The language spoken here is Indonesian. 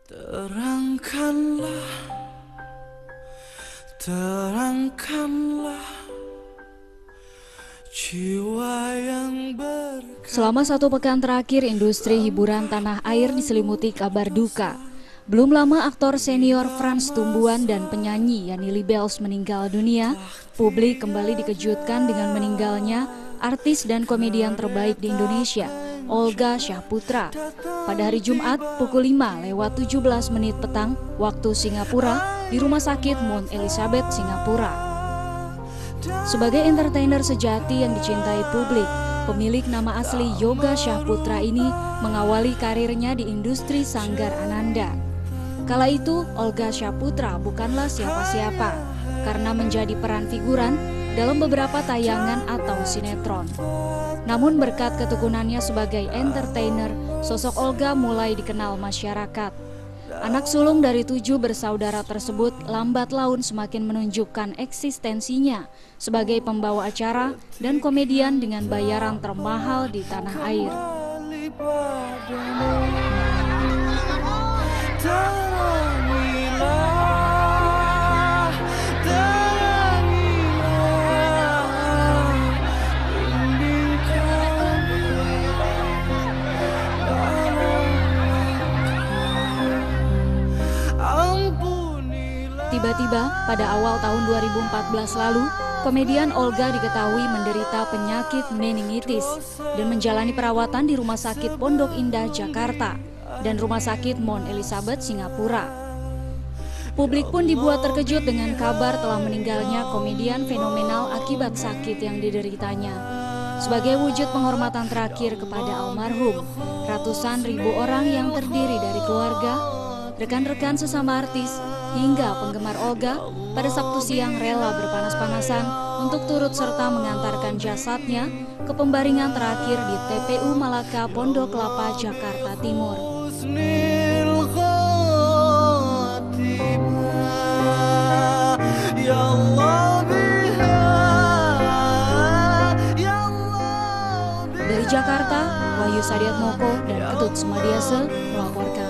Terangkanlah, terangkanlah jiwa yang Selama 1 pekan terakhir, industri hiburan tanah air diselimuti kabar duka. Belum lama aktor senior Frans Tumbuhan dan penyanyi Yani Libels meninggal dunia. Publik kembali dikejutkan dengan meninggalnya artis dan komedian terbaik di Indonesia, Olga Syahputra, pada hari Jumat pukul 5:17 petang waktu Singapura di Rumah Sakit Mount Elizabeth, Singapura. Sebagai entertainer sejati yang dicintai publik, pemilik nama asli Yoga Syahputra ini mengawali karirnya di industri sanggar Ananda. Kala itu, Olga Syahputra bukanlah siapa-siapa karena menjadi peran figuran dalam beberapa tayangan atau sinetron. Namun berkat ketekunannya sebagai entertainer, sosok Olga mulai dikenal masyarakat. Anak sulung dari 7 bersaudara tersebut lambat laun semakin menunjukkan eksistensinya sebagai pembawa acara dan komedian dengan bayaran termahal di tanah air. Tiba-tiba, pada awal tahun 2014 lalu, komedian Olga diketahui menderita penyakit meningitis dan menjalani perawatan di Rumah Sakit Pondok Indah, Jakarta, dan Rumah Sakit Mount Elizabeth, Singapura. Publik pun dibuat terkejut dengan kabar telah meninggalnya komedian fenomenal akibat sakit yang dideritanya. Sebagai wujud penghormatan terakhir kepada almarhum, ratusan ribu orang yang terdiri dari keluarga, rekan-rekan sesama artis, hingga penggemar Olga pada Sabtu siang rela berpanas-panasan untuk turut serta mengantarkan jasadnya ke pembaringan terakhir di TPU Malaka, Pondok Kelapa, Jakarta Timur. Dari Jakarta, Wahyu Sadiatmoko dan Ketut Sumadiase melaporkan.